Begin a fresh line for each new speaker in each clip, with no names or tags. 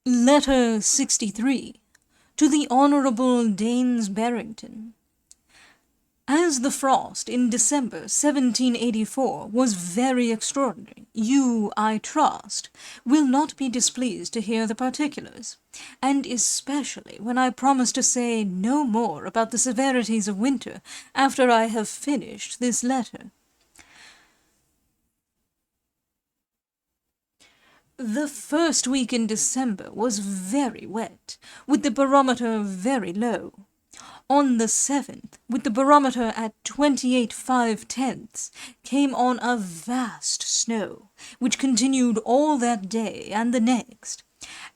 Letter 63. To the Honourable Daines Barrington. As the frost in December 1784 was very extraordinary, you, I trust, will not be displeased to hear the particulars, and especially when I promise to say no more about the severities of winter after I have finished this letter. The first week in December was very wet, with the barometer very low. On the 7th, with the barometer at 28 5/10, came on a vast snow, which continued all that day and the next,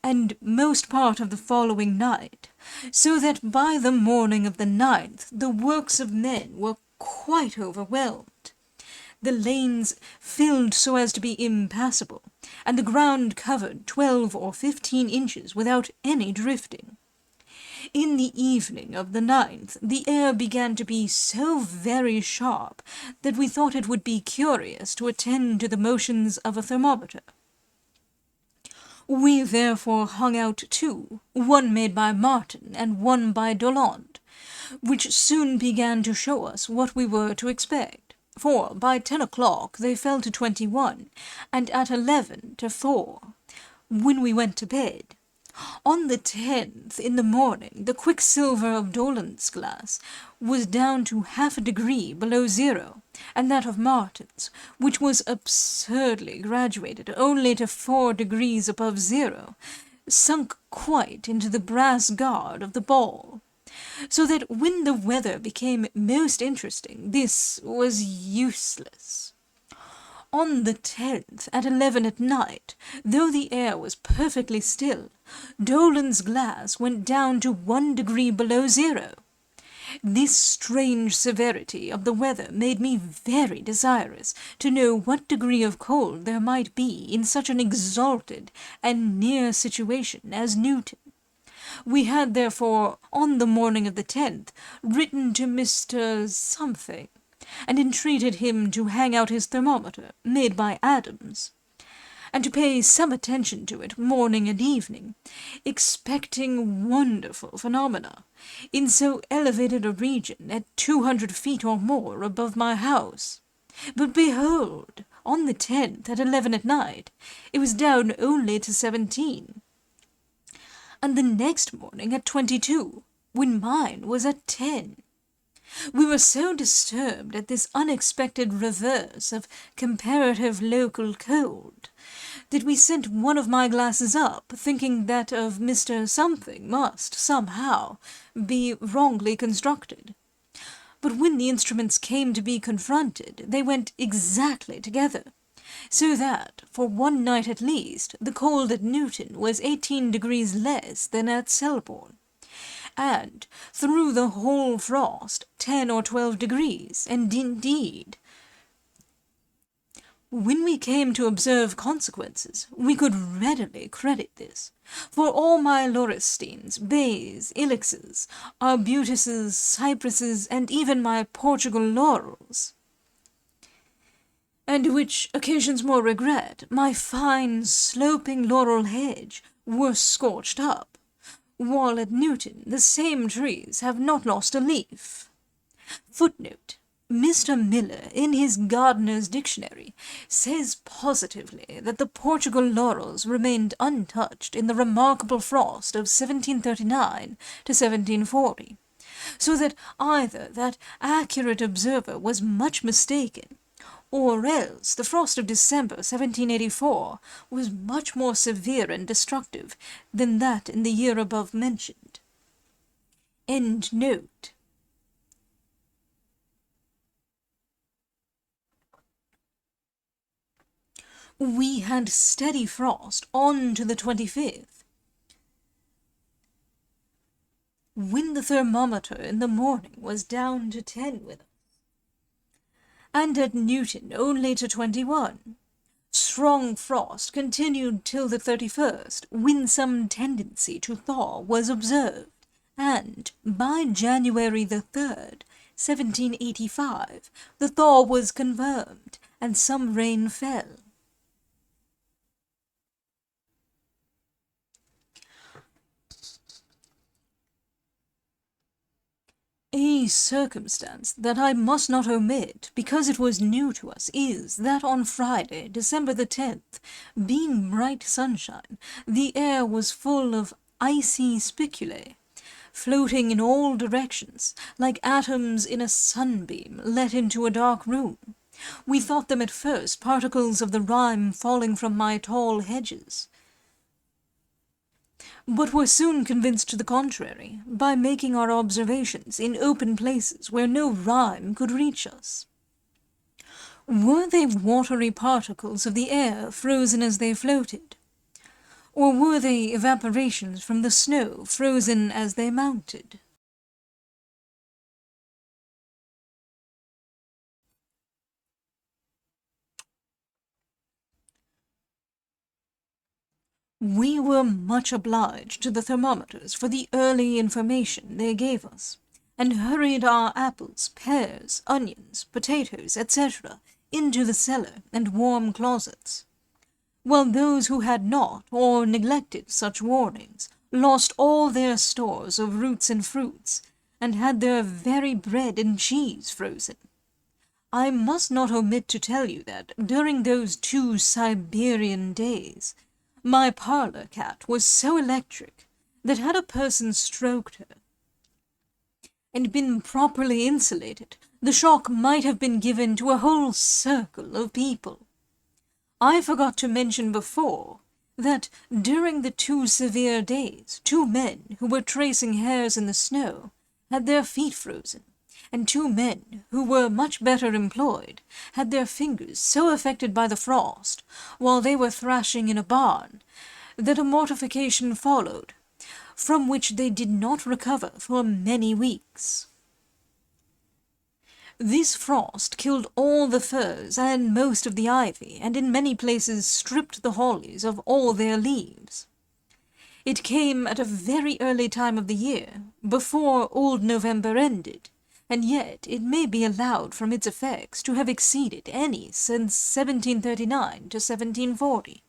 and most part of the following night, so that by the morning of the 9th the works of men were quite overwhelmed. The lanes filled so as to be impassable, and the ground covered 12 or 15 inches without any drifting. In the evening of the 9th, the air began to be so very sharp that we thought it would be curious to attend to the motions of a thermometer. We therefore hung out two, one made by Martin and one by Doland, which soon began to show us what we were to expect, for by 10 o'clock they fell to 21, and at 11 to 4, when we went to bed. On the 10th, in the morning, the quicksilver of Doland's glass was down to half a degree below zero, and that of Martin's, which was absurdly graduated only to 4 degrees above zero, sunk quite into the brass guard of the ball. So that when the weather became most interesting, this was useless. On the 10th, at 11 at night, though the air was perfectly still, Doland's glass went down to 1 degree below zero. This strange severity of the weather made me very desirous to know what degree of cold there might be in such an exalted and near situation as Newton. We had therefore, on the morning of the 10th, written to Mr. Something, and entreated him to hang out his thermometer, made by Adams, and to pay some attention to it morning and evening, expecting wonderful phenomena, in so elevated a region at 200 feet or more above my house. But behold, on the 10th, at 11 at night, it was down only to 17, and the next morning at 22, when mine was at 10. We were so disturbed at this unexpected reverse of comparative local cold, that we sent one of my glasses up, thinking that of Mr. Something must, somehow, be wrongly constructed. But when the instruments came to be confronted, they went exactly together, so that, for one night at least, the cold at Newton was 18 degrees less than at Selborne, and, through the whole frost, 10 or 12 degrees, and indeed, when we came to observe consequences, we could readily credit this, for all my laurustines, bays, ilixes, arbutuses, cypresses, and even my Portugal laurels, and which occasions more regret, my fine sloping laurel hedge, were scorched up, while at Newton the same trees have not lost a leaf. Footnote: Mr. Miller, in his Gardener's Dictionary, says positively that the Portugal laurels remained untouched in the remarkable frost of 1739 to 1740, so that either that accurate observer was much mistaken, or else the frost of December 1784 was much more severe and destructive than that in the year above mentioned. End note. We had steady frost on to the 25th, when the thermometer in the morning was down to 10 with us, and at Newton only to 21. Strong frost continued till the 31st, when some tendency to thaw was observed, and by January the 3rd, 1785, the thaw was confirmed, and some rain fell. A circumstance that I must not omit, because it was new to us, is that on Friday, December the 10th, being bright sunshine, the air was full of icy spiculae, floating in all directions, like atoms in a sunbeam let into a dark room. We thought them at first particles of the rime falling from my tall hedges, but were soon convinced to the contrary, by making our observations in open places where no rime could reach us. Were they watery particles of the air frozen as they floated? Or were they evaporations from the snow frozen as they mounted? We were much obliged to the thermometers for the early information they gave us, and hurried our apples, pears, onions, potatoes, etc., into the cellar and warm closets, while those who had not, or neglected such warnings, lost all their stores of roots and fruits, and had their very bread and cheese frozen. I must not omit to tell you that, during those 2 Siberian days, my parlour cat was so electric that had a person stroked her and been properly insulated, the shock might have been given to a whole circle of people. I forgot to mention before that during the 2 severe days, 2 men who were tracing hairs in the snow had their feet frozen, and 2 men who were much better employed had their fingers so affected by the frost, while they were thrashing in a barn, that a mortification followed, from which they did not recover for many weeks. This frost killed all the firs and most of the ivy, and in many places stripped the hollies of all their leaves. It came at a very early time of the year, before old November ended, and yet it may be allowed from its effects to have exceeded any since 1739 to 1740.